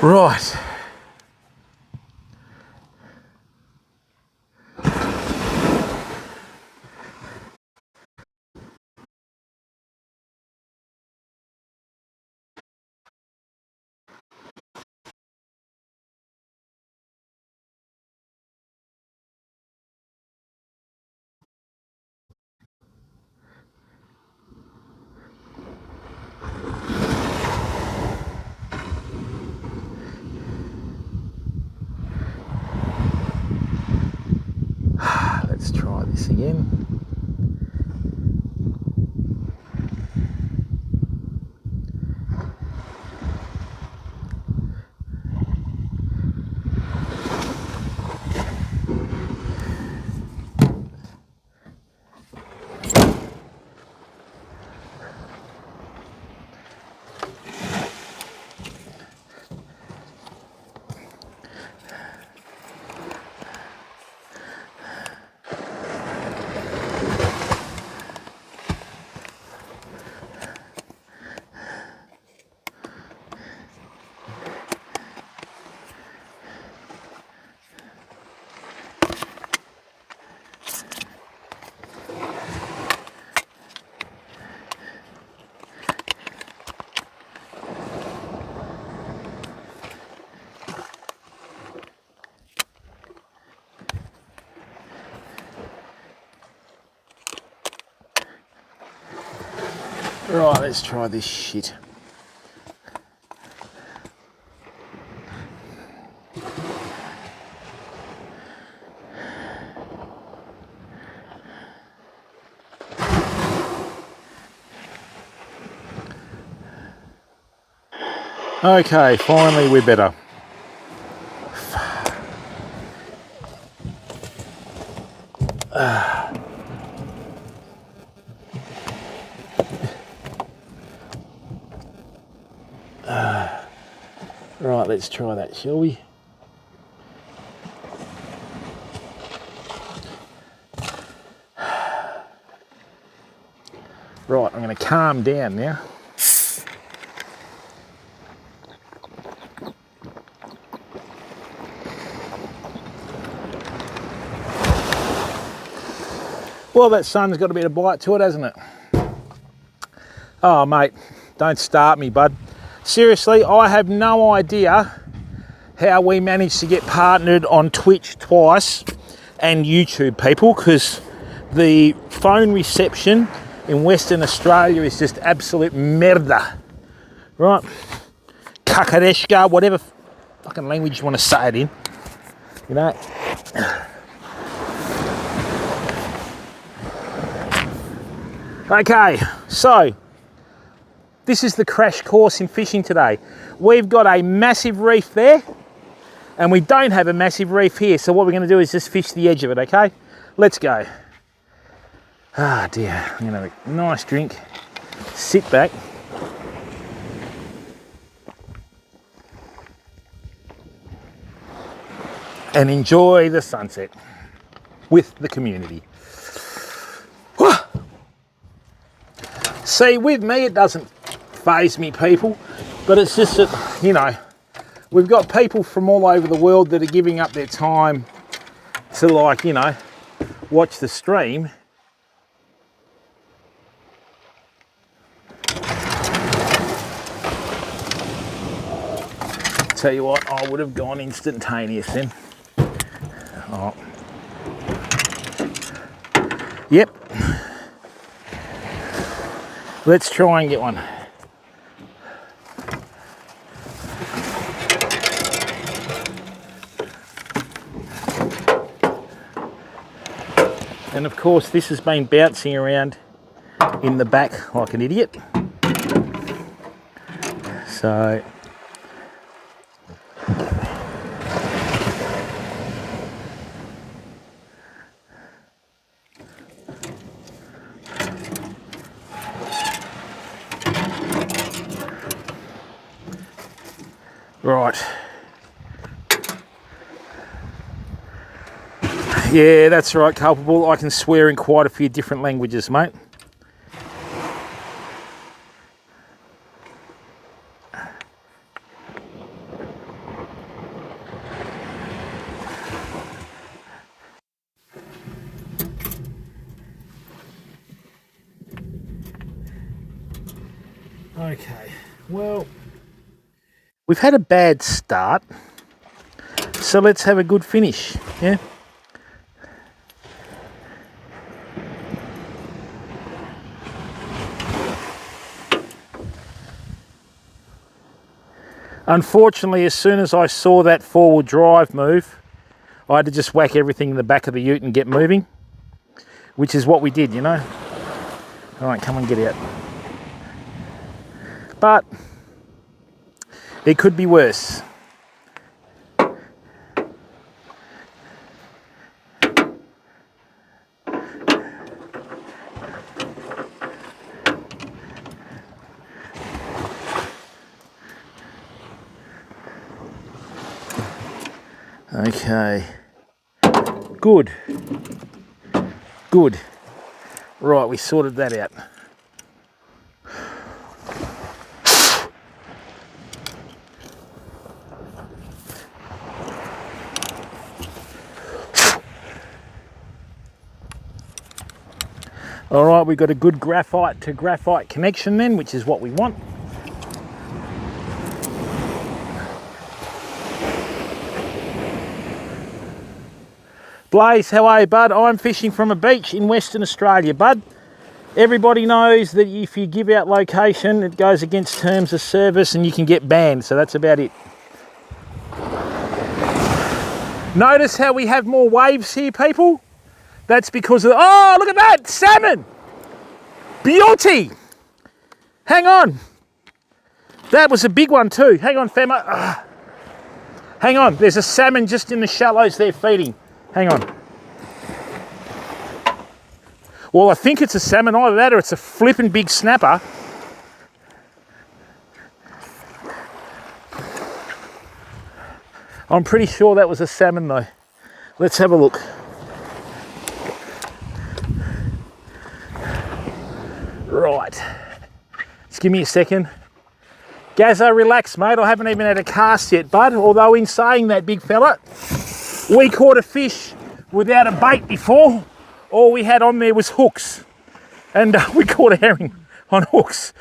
Right. Let's try this again. Right, let's try this shit. Okay, finally we're better. Right, let's try that, shall we? Right, I'm going to calm down now. Well, that sun's got a bit of bite to it, hasn't it? Oh, mate, don't start me, bud. Seriously, I have no idea how we managed to get partnered on Twitch twice and YouTube, people, because the phone reception in Western Australia is just absolute merda. Right? Kakareshka, whatever fucking language you want to say it in. You know? Okay, so this is the crash course in fishing today. We've got a massive reef there and we don't have a massive reef here. So what we're going to do is just fish the edge of it, okay? Let's go. Ah dear, I'm going to have a nice drink, sit back. And enjoy the sunset with the community. See, with me it doesn't faze me, people, but it's just that, you know, we've got people from all over the world that are giving up their time to, like, you know, watch the stream. Tell you what, I would have gone instantaneous then. Oh. Yep. Let's try and get one. And of course this has been bouncing around in the back like an idiot. So right. Yeah, that's right, culpable. I can swear in quite a few different languages, mate. Okay, well, we've had a bad start, so let's have a good finish, yeah? Unfortunately, as soon as I saw that four-wheel drive move, I had to just whack everything in the back of the ute and get moving, which is what we did, you know? All right, come on, get out. But it could be worse. Okay, good, good. Right, we sorted that out. All right, we've got a good graphite to graphite connection then, which is what we want. Blaze, how are you, bud? I'm fishing from a beach in Western Australia, bud. Everybody knows that if you give out location, it goes against terms of service and you can get banned, so that's about it. Notice how we have more waves here, people? That's because of, oh, look at that, salmon! Beauty! Hang on. That was a big one too. Hang on, Fema. Hang on, there's a salmon just in the shallows there feeding. Hang on. Well, I think it's a salmon, either that or it's a flippin' big snapper. I'm pretty sure that was a salmon though. Let's have a look. Right. Just give me a second. Gazzo, relax, mate. I haven't even had a cast yet, bud. Although in saying that, big fella, we caught a fish without a bait before. All we had on there was hooks. And we caught a herring on hooks.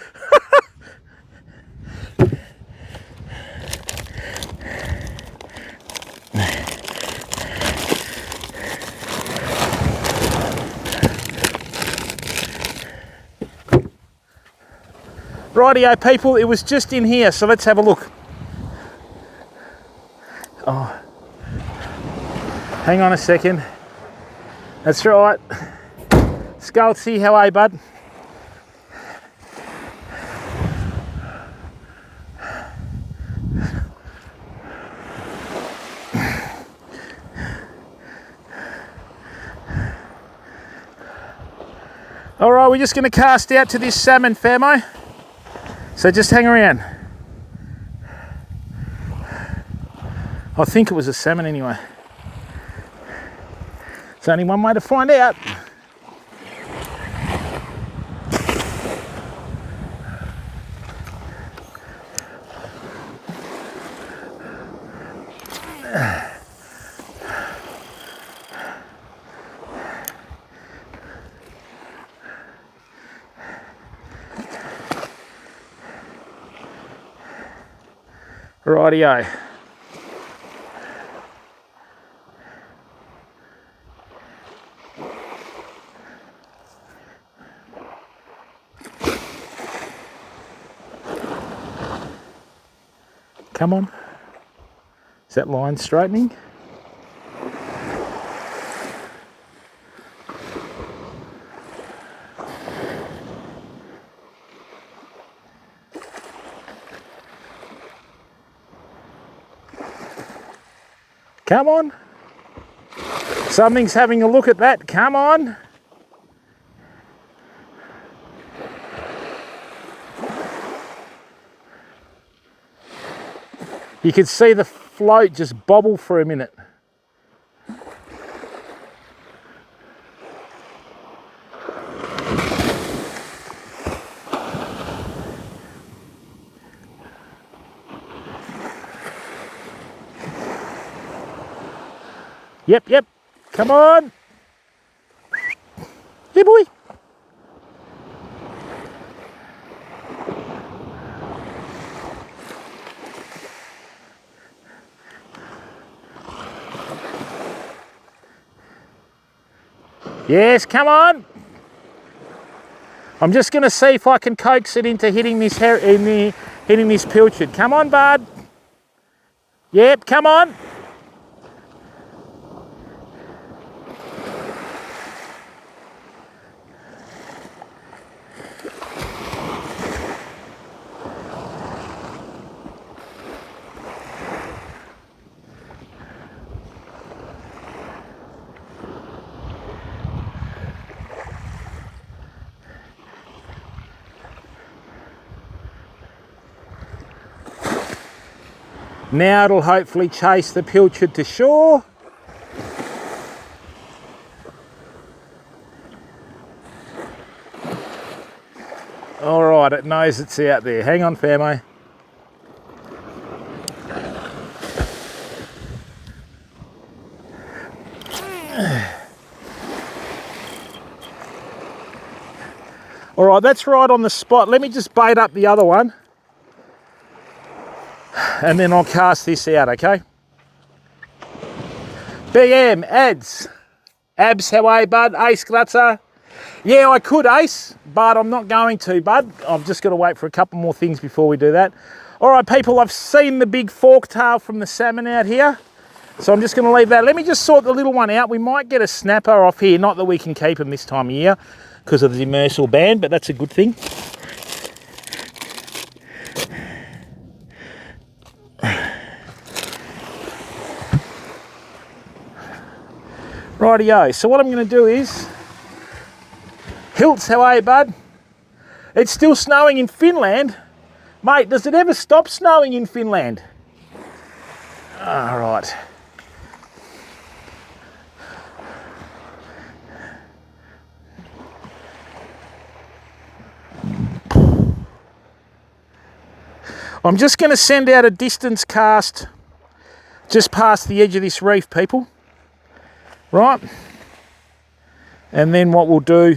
Rightio, people, it was just in here, so let's have a look. Oh, hang on a second. That's right. Scultsy, how are you, bud? All right, we're just going to cast out to this salmon, Famo. So just hang around. I think it was a salmon anyway. There's only one way to find out. Rightio. Come on. Is that line straightening? Come on. Something's having a look at that. Come on. You could see the float just bobble for a minute. Yep. Come on. Yeah, boy. Yes, come on. I'm just going to see if I can coax it into hitting this hitting this pilchard. Come on, bud. Yep, come on. Now it'll hopefully chase the pilchard to shore. All right, it knows it's out there. Hang on, Famo. All right, that's right on the spot. Let me just bait up the other one. And then I'll cast this out, okay? BM, Ads. Abs, how are you, bud? Ace, grazie. Yeah, I could, Ace, but I'm not going to, bud. I've just got to wait for a couple more things before we do that. All right, people, I've seen the big fork tail from the salmon out here, so I'm just going to leave that. Let me just sort the little one out. We might get a snapper off here. Not that we can keep him this time of year because of the demersal ban, but that's a good thing. Rightio, so what I'm going to do is, Hilts, how are you, bud? It's still snowing in Finland. Mate, does it ever stop snowing in Finland? All right. I'm just going to send out a distance cast just past the edge of this reef, people. Right, and then what we'll do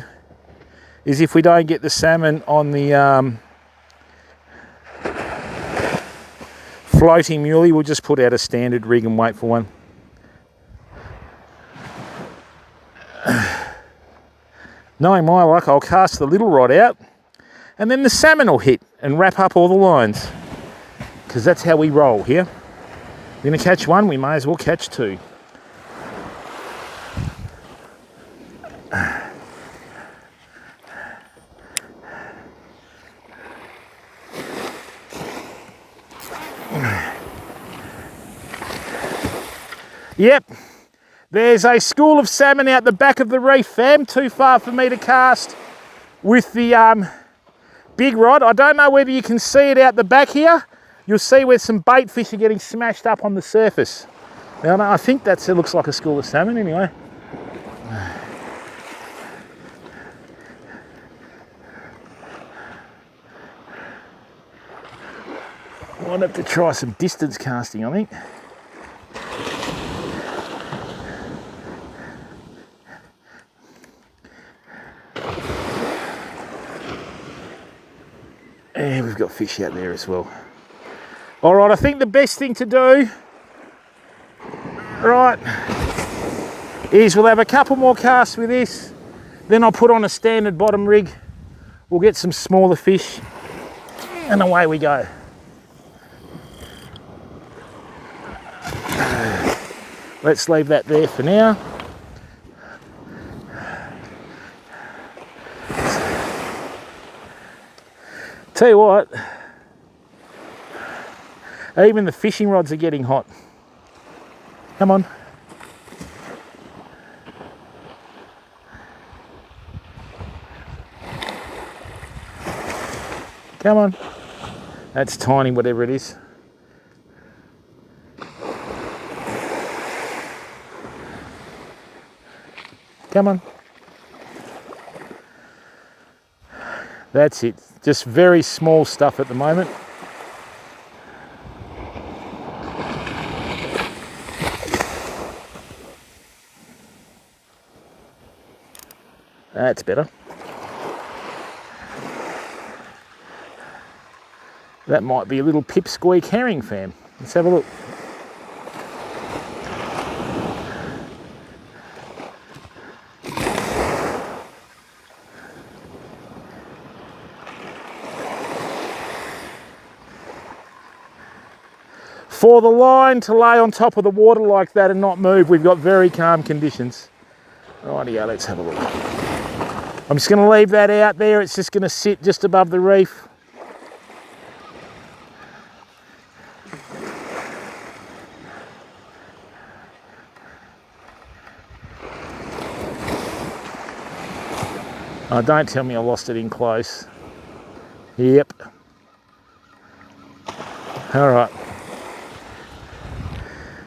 is if we don't get the salmon on the floating muley, we'll just put out a standard rig and wait for one. Knowing my luck, I'll cast the little rod out and then the salmon will hit and wrap up all the lines, because that's how we roll here. We're going to catch one, we may as well catch two. Yep, there's a school of salmon out the back of the reef, fam. Too far for me to cast with the big rod. I don't know whether you can see it out the back here. You'll see where some bait fish are getting smashed up on the surface. Now, I think it looks like a school of salmon anyway. I might have to try some distance casting, I think. And we've got fish out there as well. All right, I think the best thing to do, right, is we'll have a couple more casts with this, then I'll put on a standard bottom rig, we'll get some smaller fish, and away we go. Let's leave that there for now. Tell you what, even the fishing rods are getting hot. Come on. Come on. That's tiny, whatever it is. Come on. That's it. Just very small stuff at the moment. That's better. That might be a little pipsqueak herring, fam. Let's have a look. For the line to lay on top of the water like that and not move, we've got very calm conditions. Rightio, let's have a look. I'm just going to leave that out there. It's just going to sit just above the reef. Oh, don't tell me I lost it in close. Yep. All right.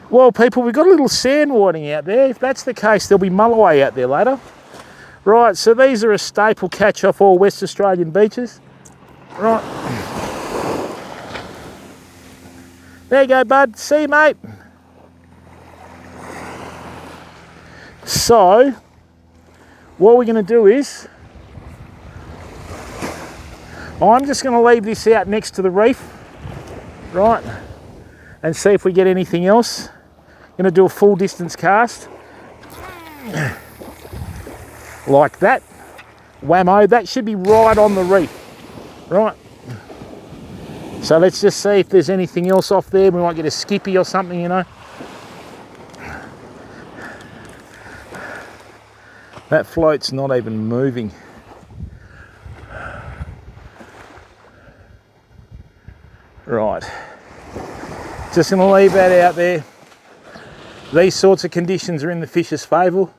Well, people, we've got a little sand whiting out there. If that's the case, there'll be mulloway out there later. Right, so these are a staple catch off all West Australian beaches. Right. There you go, bud. See you, mate. So, what we're going to do is, I'm just going to leave this out next to the reef, right, and see if we get anything else. Going to do a full distance cast, like that. Whammo, that should be right on the reef, right. So let's just see if there's anything else off there. We might get a skippy or something, you know. That float's not even moving. Right, just going to leave that out there. These sorts of conditions are in the fish's favour.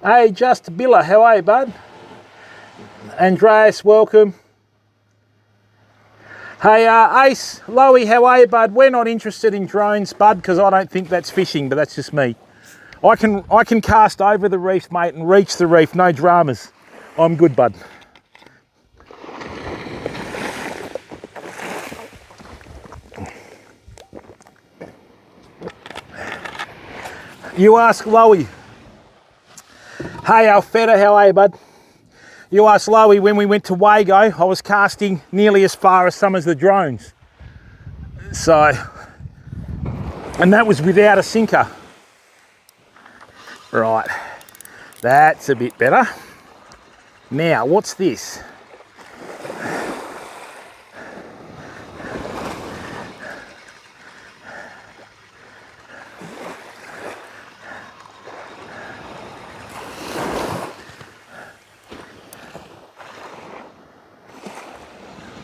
Hey, Just Billa, how are you, bud? Andreas, welcome. Hey, Ace, Loey, how are you, bud? We're not interested in drones, bud, because I don't think that's fishing, but that's just me. I can cast over the reef, mate, and reach the reef, no dramas. I'm good, bud. You ask Loey. Hey, Alfetta, how are you, bud? You asked Loey when we went to Wago, I was casting nearly as far as some of the drones. So, and that was without a sinker. Right, that's a bit better. Now, what's this?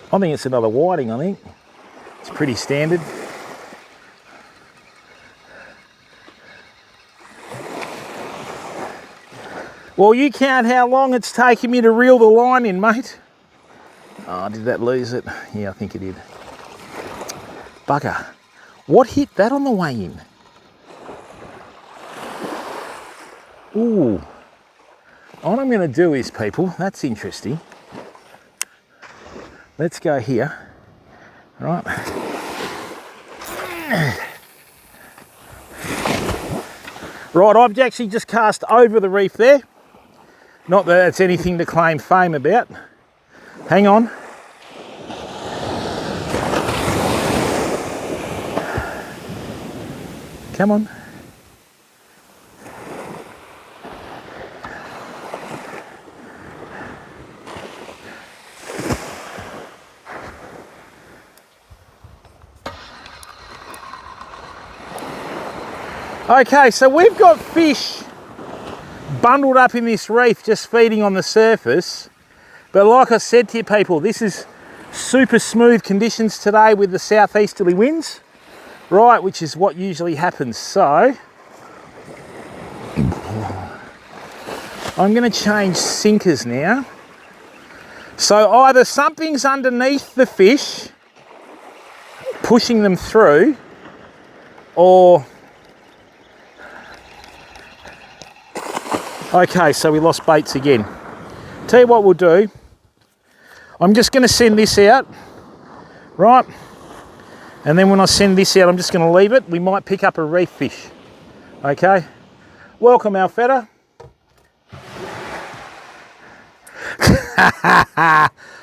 I think it's another whiting, I think. It's pretty standard. Well, you count how long it's taking me to reel the line in, mate. Oh, did that lose it? Yeah, I think it did. Bugger. What hit that on the way in? Ooh. What I'm going to do is, people, that's interesting. Let's go here, right? Right, I've actually just cast over the reef there. Not that it's anything to claim fame about. Hang on. Come on. Okay, so we've got fish bundled up in this reef just feeding on the surface. But like I said to you people, this is super smooth conditions today with the southeasterly winds, right, which is what usually happens. So I'm going to change sinkers now. So either something's underneath the fish pushing them through, or okay, so we lost baits again. Tell you what we'll do. I'm just going to send this out, right? And then when I send this out, I'm just going to leave it. We might pick up a reef fish. Okay? Welcome, Alfetta.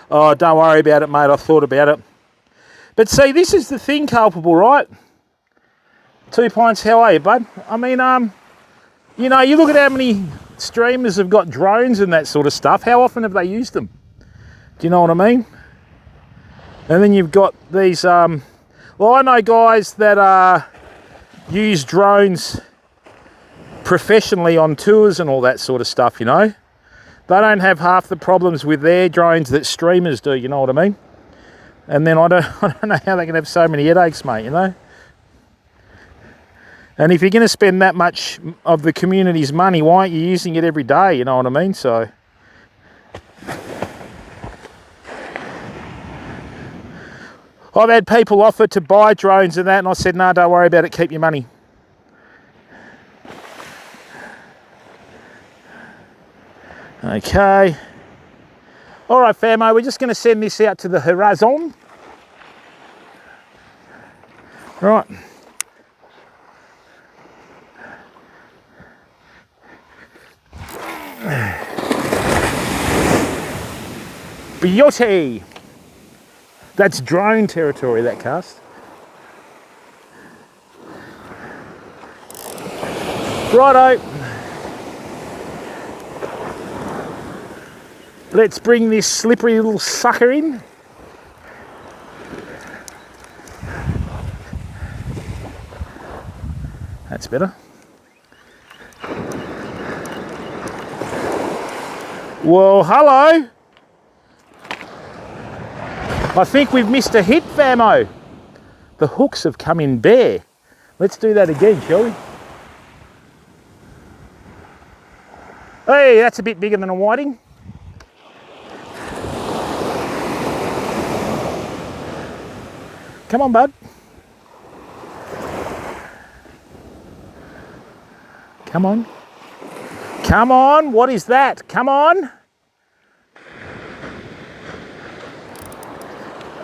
Oh, don't worry about it, mate. I thought about it. But see, this is the thing, Culpable, right? 2 pints, how are you, bud? I mean, you know, you look at how many streamers have got drones and that sort of stuff. How often have they used them? Do you know what I mean? And then you've got these Well, I know guys that use drones professionally on tours and all that sort of stuff, you know. They don't have half the problems with their drones that streamers do, you know what I mean? And then I don't know how they can have so many headaches, mate, you know. And if you're going to spend that much of the community's money, why aren't you using it every day, you know what I mean? So I've had people offer to buy drones and that, and I said, no, don't worry about it, keep your money. Okay. All right, famo, we're just going to send this out to the horizon. Right. Beauty. That's drone territory, that cast. Righto. Let's bring this slippery little sucker in. That's better. Well, hello. I think we've missed a hit, famo. The hooks have come in bare. Let's do that again, shall we? Hey, that's a bit bigger than a whiting. Come on, bud. Come on. Come on, what is that? Come on.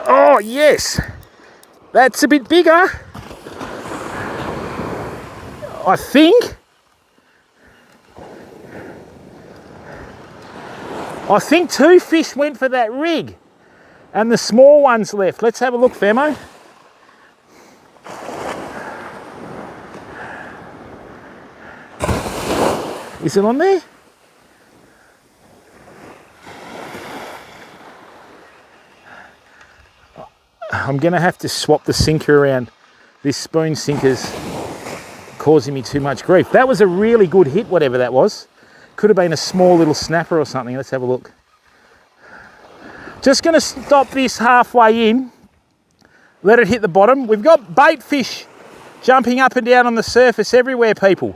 Oh, yes. That's a bit bigger. I think. I think 2 fish went for that rig and the small ones left. Let's have a look, famo. Is it on there? I'm going to have to swap the sinker around. This spoon sinker's causing me too much grief. That was a really good hit, whatever that was. Could have been a small little snapper or something. Let's have a look. Just going to stop this halfway in. Let it hit the bottom. We've got bait fish jumping up and down on the surface everywhere, people.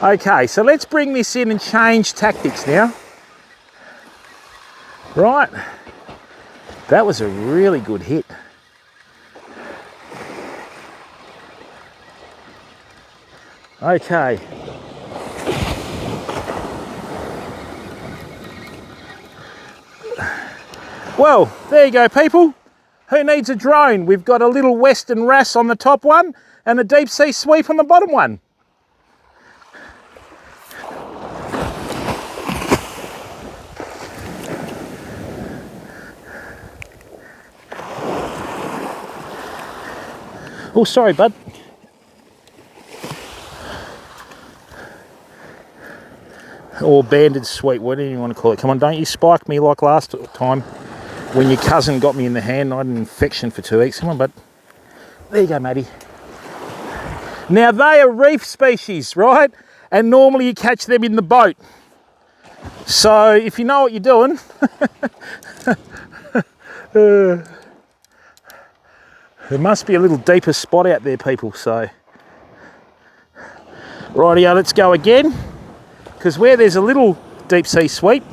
Okay, so let's bring this in and change tactics now. Right, that was a really good hit. Okay. Well, there you go, people. Who needs a drone? We've got a little Western Wrasse on the top one and a deep sea sweep on the bottom one. Oh, sorry, bud. Or banded sweep, whatever you want to call it. Come on, don't you spike me like last time when your cousin got me in the hand and I had an infection for 2 weeks. Come on, bud. There you go, Matty. Now, they are reef species, right? And normally you catch them in the boat. So, if you know what you're doing... there must be a little deeper spot out there, people, so... Rightio, let's go again. Because where there's a little deep sea sweep,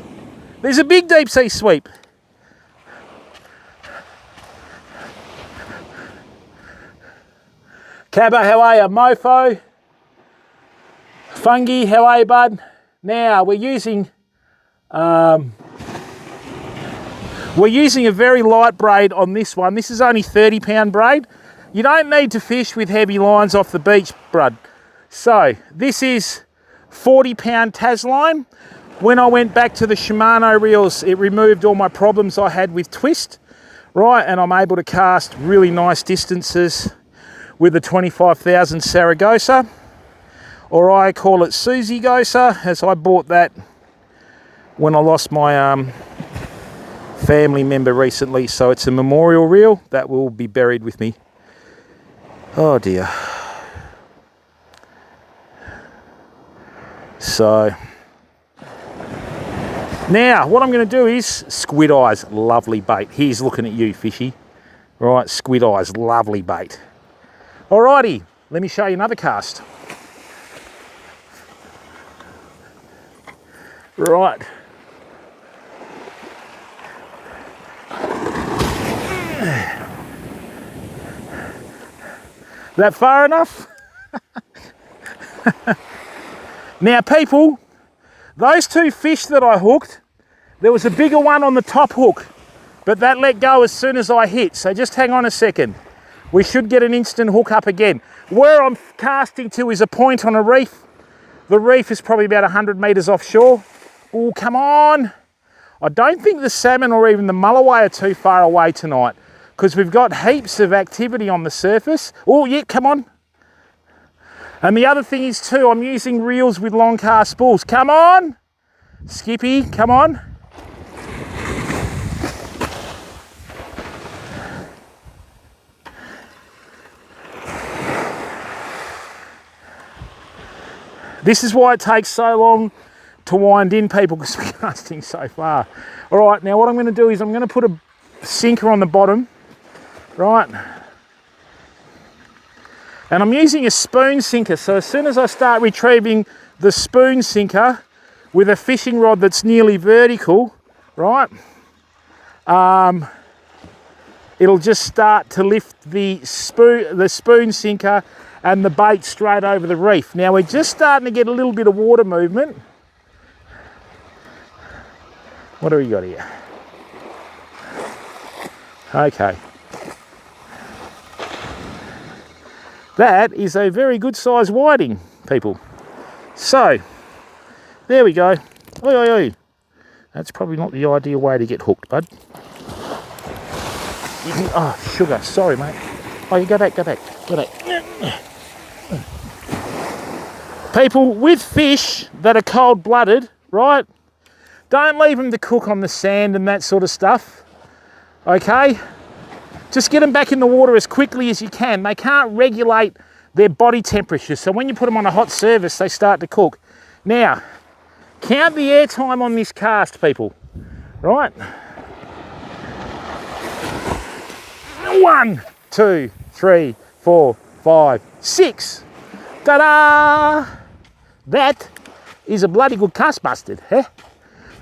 there's a big deep sea sweep. Cabba, how are you? Mofo. Fungi, how are you, bud? Now, we're using a very light braid on this one. This is only 30-pound braid. You don't need to fish with heavy lines off the beach, brud. So, this is 40-pound Tas line. When I went back to the Shimano reels, it removed all my problems I had with twist, right? And I'm able to cast really nice distances with the 25,000 Saragossa. or I call it Susie Gosa, as I bought that when I lost my family member recently. So it's a memorial reel that will be buried with me. Oh dear. So now what I'm going to do is squid eyes, lovely bait. Here's looking at you, fishy. Right, squid eyes, lovely bait. Alrighty, let me show you another cast. Right. That far enough? Now people, those two fish that I hooked, there was a bigger one on the top hook, but that let go as soon as I hit. So just hang on a second. We should get an instant hook up again. Where I'm casting to is a point on a reef. The reef is probably about 100 metres offshore. Oh, come on. I don't think the salmon or even the mulloway are too far away tonight, because we've got heaps of activity on the surface. Oh, yeah, come on. And the other thing is too, I'm using reels with long cast spools. Come on, Skippy, come on. This is why it takes so long to wind in, people, because we're casting so far. All right, now what I'm going to do is I'm going to put a sinker on the bottom, right? And I'm using a spoon sinker, so as soon as I start retrieving the spoon sinker with a fishing rod that's nearly vertical, right, it'll just start to lift the spoon sinker and the bait straight over the reef. Now we're just starting to get a little bit of water movement. What do we got here? Okay. That is a very good size whiting, people. So, there we go. Oi, oi, oi. That's probably not the ideal way to get hooked, bud. You can, oh, sugar. Sorry, mate. Oh, you go back, go back, go back. People, with fish that are cold-blooded, right, don't leave them to cook on the sand and that sort of stuff, okay? Just get them back in the water as quickly as you can. They can't regulate their body temperature, so when you put them on a hot surface, they start to cook. Now, count the air time on this cast, people, right? 1, 2, 3, 4, 5, 6. Ta-da! That is a bloody good cast busted, eh?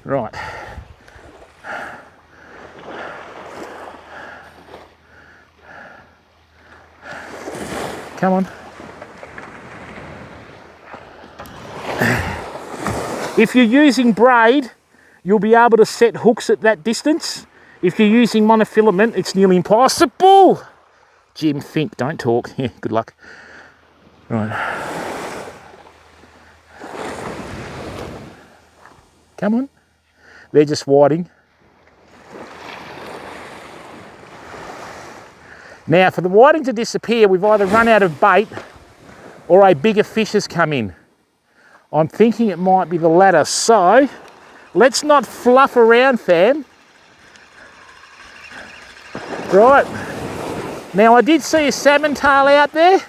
Right. Come on. If you're using braid, you'll be able to set hooks at that distance. If you're using monofilament, it's nearly impossible. Jim, think, don't talk. Yeah, good luck. Right. Come on. They're just whiting. Now, for the whiting to disappear, we've either run out of bait or a bigger fish has come in. I'm thinking it might be the latter. So, let's not fluff around, fam. Right. Now, I did see a salmon tail out there.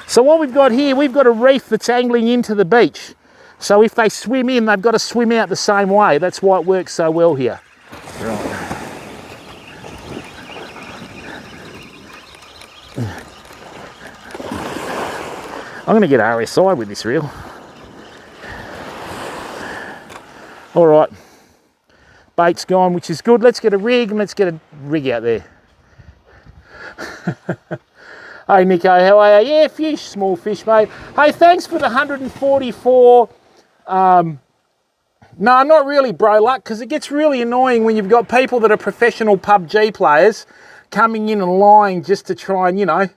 So what we've got here, we've got a reef that's angling into the beach. So if they swim in, they've got to swim out the same way. That's why it works so well here. Right. I'm going to get RSI with this reel. All right, bait's gone, which is good. Let's get a rig and let's get a rig out there. Hey Nico, how are you? Yeah, fish, small fish, mate. Hey, thanks for the 144. No, not really, bro, luck, because it gets really annoying when you've got people that are professional PUBG players coming in and lying just to try and, you know,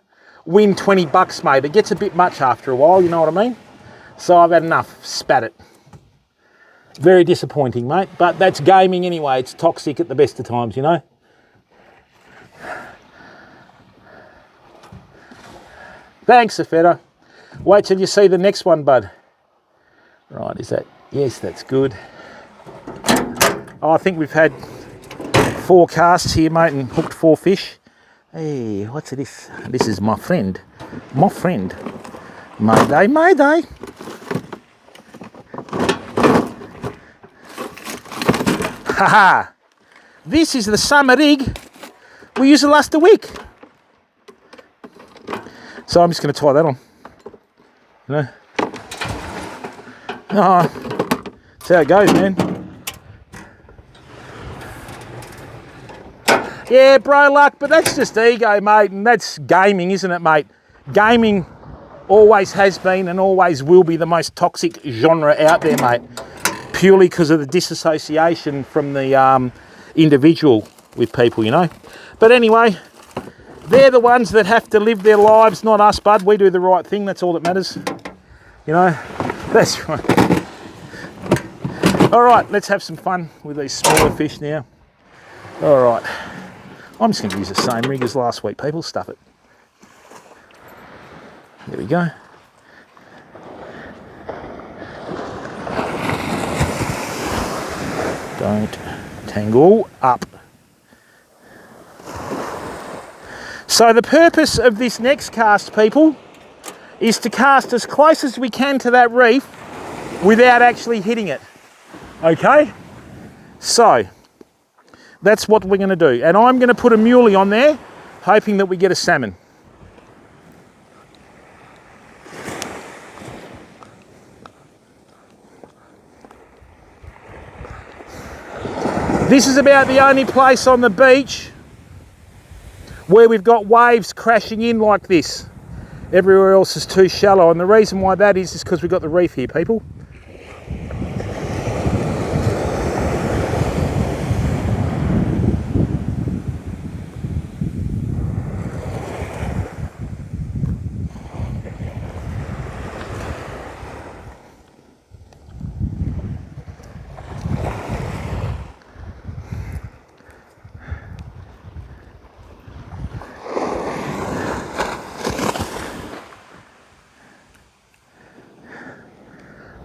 win 20 bucks, mate. It gets a bit much after a while, you know what I mean? So I've had enough, spat it. Very disappointing, mate, but that's gaming anyway. It's toxic at the best of times, you know? Thanks, Safetta. Wait till you see the next one, bud. Right, is that? Yes, that's good. Oh, I think we've had 4 casts here, mate, and hooked 4 fish. Hey, what's this? This is my friend. My friend. Mayday, mayday. Haha. This is the summer rig we used last week. So I'm just going to tie that on. You know? Oh, that's how it goes, man. Yeah, bro luck, but that's just ego, mate, and that's gaming, isn't it, mate? Gaming always has been and always will be the most toxic genre out there, mate, purely because of the disassociation from the individual with people, you know. But anyway, they're the ones that have to live their lives, not us, bud. We do the right thing, that's all that matters. You know, that's right. All right, let's have some fun with these smaller fish now. All right. I'm just going to use the same rig as last week, people. Stuff it. There we go. Don't tangle up. So the purpose of this next cast, people, is to cast as close as we can to that reef without actually hitting it. Okay? So that's what we're going to do. And I'm going to put a muley on there, hoping that we get a salmon. This is about the only place on the beach where we've got waves crashing in like this. Everywhere else is too shallow, and the reason why that is because we've got the reef here, people.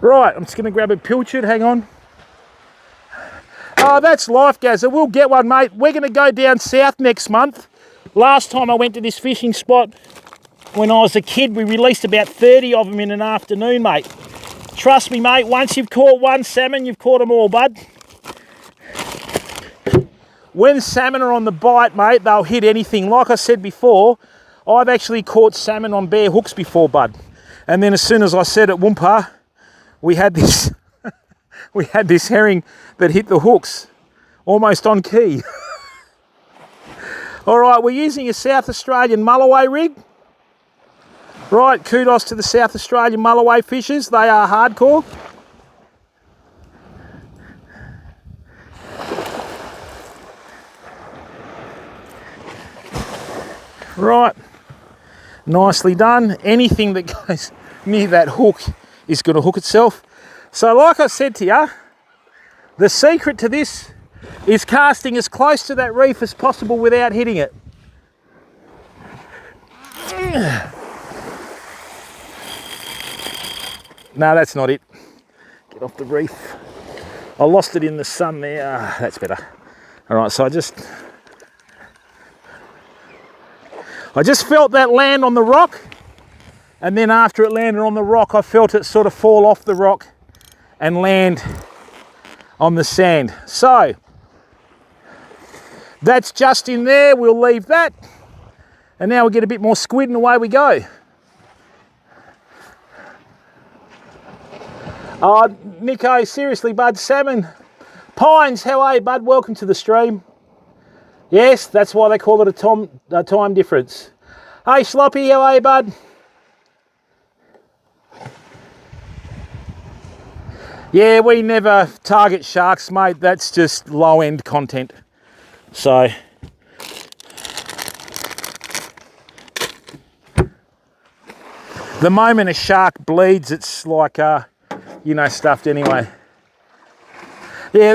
Right, I'm just going to grab a pilchard, hang on. Oh, that's life, Gazza. We'll get one, mate. We're going to go down south next month. Last time I went to this fishing spot when I was a kid, we released about 30 of them in an afternoon, mate. Trust me, mate, once you've caught one salmon, you've caught them all, bud. When salmon are on the bite, mate, they'll hit anything. Like I said before, I've actually caught salmon on bare hooks before, bud. And then as soon as I said at Whoompa, we had this we had this herring that hit the hooks almost on key. All right, we're using a South Australian mulloway rig. Right, kudos to the South Australian mulloway fishers. They are hardcore. Right, nicely done. Anything that goes near that hook is going to hook itself. So like I said to you, the secret to this is casting as close to that reef as possible without hitting it. No, that's not it. Get off the reef. I lost it in the sun there. Ah, that's better. All right, so I just felt that land on the rock. And then after it landed on the rock, I felt it sort of fall off the rock and land on the sand. So that's just in there. We'll leave that. And now we'll get a bit more squid and away we go. Nico, seriously, bud, salmon. Pines, how are you, bud? Welcome to the stream. Yes, that's why they call it a time difference. Hey, Sloppy, how are you, bud? Yeah, we never target sharks, mate. That's just low-end content. So the moment a shark bleeds, it's like, you know, stuffed anyway. Yeah.